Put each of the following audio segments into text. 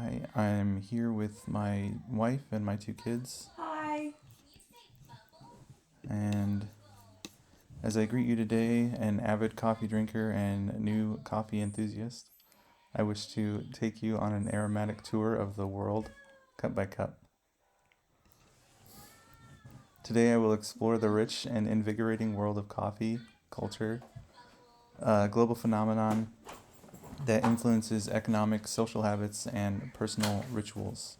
Hi, I'm here with my wife and my two kids. Hi. And as I greet you today, an avid coffee drinker and new coffee enthusiast, I wish to take you on an aromatic tour of the world, cup by cup. Today, I will explore the rich and invigorating world of coffee culture, a global phenomenon that influences economic, social habits, and personal rituals.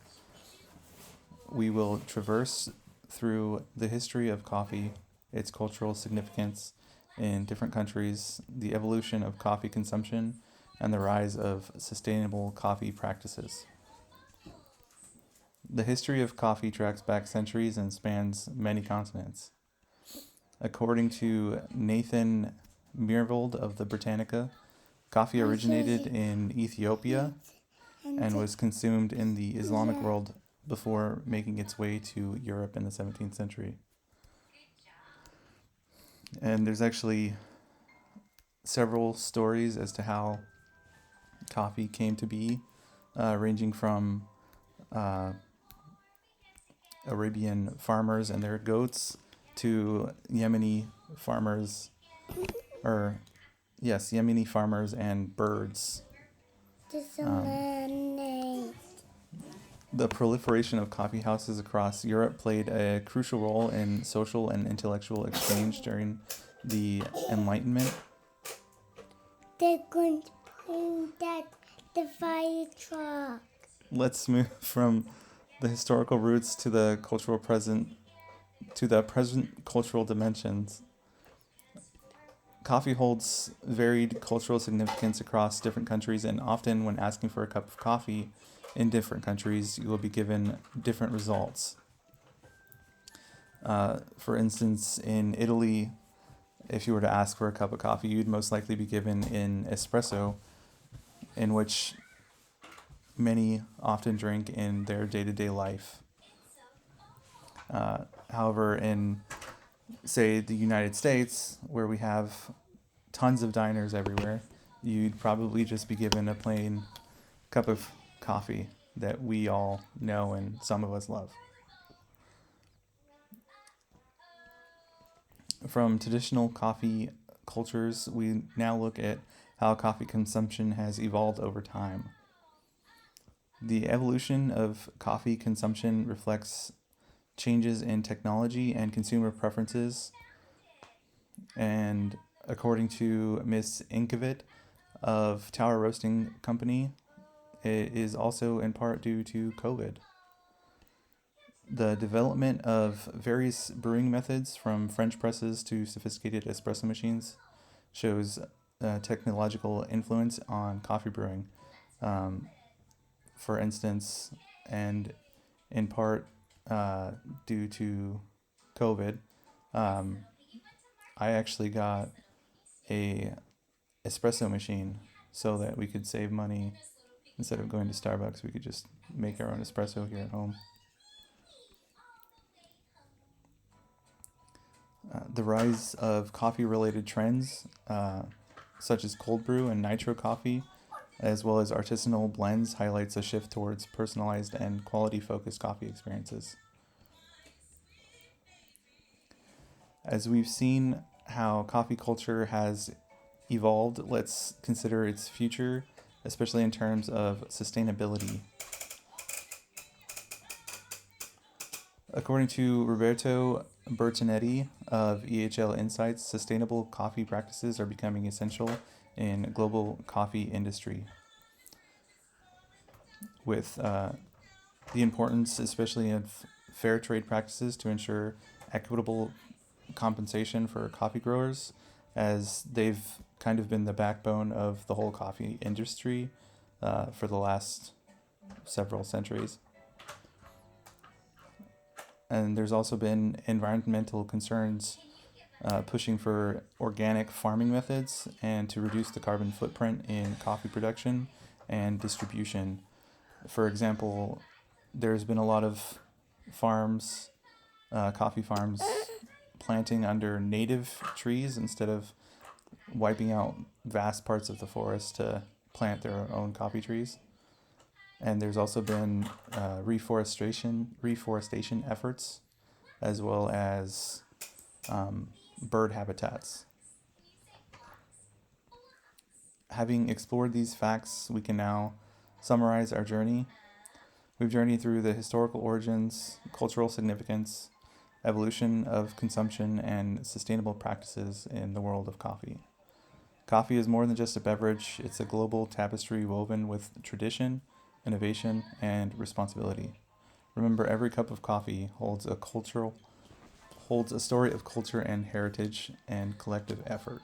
We will traverse through the history of coffee, its cultural significance in different countries, the evolution of coffee consumption, and the rise of sustainable coffee practices. The history of coffee tracks back centuries and spans many continents. According to Nathan Myhrvold of the Britannica, coffee originated in Ethiopia and was consumed in the Islamic world before making its way to Europe in the 17th century. And there's actually several stories as to how coffee came to be, ranging from uh, Arabian farmers and their goats to Yemeni farmers, or yes, Yemeni farmers and birds. The proliferation of coffee houses across Europe played a crucial role in social and intellectual exchange during the Enlightenment. They're going to point at the fire truck. Let's move from the historical roots to the present cultural dimensions. Coffee holds varied cultural significance across different countries, and often when asking for a cup of coffee in different countries, you will be given different results. For instance, in Italy, if you were to ask for a cup of coffee, you'd most likely be given an espresso, in which many often drink in their day-to-day life. However, in, say, the United States, where we have tons of diners everywhere, you'd probably just be given a plain cup of coffee that we all know and some of us love. From traditional coffee cultures, we now look at how coffee consumption has evolved over time. The evolution of coffee consumption reflects changes in technology and consumer preferences. And according to Miss Inkovic of Tower Roasting Company, it is also in part due to COVID. The development of various brewing methods, from French presses to sophisticated espresso machines, shows technological influence on coffee brewing. Um, for instance, and in part due to COVID, um, I actually got a espresso machine so that we could save money. Instead of going to Starbucks, we could just make our own espresso here at home. The rise of coffee related trends, such as cold brew and nitro coffee, as well as artisanal blends, highlights a shift towards personalized and quality focused coffee experiences. As we've seen how coffee culture has evolved, let's consider its future, especially in terms of sustainability. According to Roberto Bertinetti of EHL Insights, sustainable coffee practices are becoming essential in global coffee industry, with the importance, especially of fair trade practices, to ensure equitable compensation for coffee growers, as they've kind of been the backbone of the whole coffee industry for the last several centuries. And there's also been environmental concerns pushing for organic farming methods and to reduce the carbon footprint in coffee production and distribution. For example, there's been a lot of farms, coffee farms, planting under native trees instead of wiping out vast parts of the forest to plant their own coffee trees. And there's also been reforestation efforts, as well as bird habitats. Having explored these facts, we can now summarize our journey. We've journeyed through the historical origins, cultural significance, evolution of consumption, and sustainable practices in the world of coffee. Coffee is more than just a beverage, it's a global tapestry woven with tradition, innovation, and responsibility. Remember, every cup of coffee holds a story of culture and heritage and collective effort.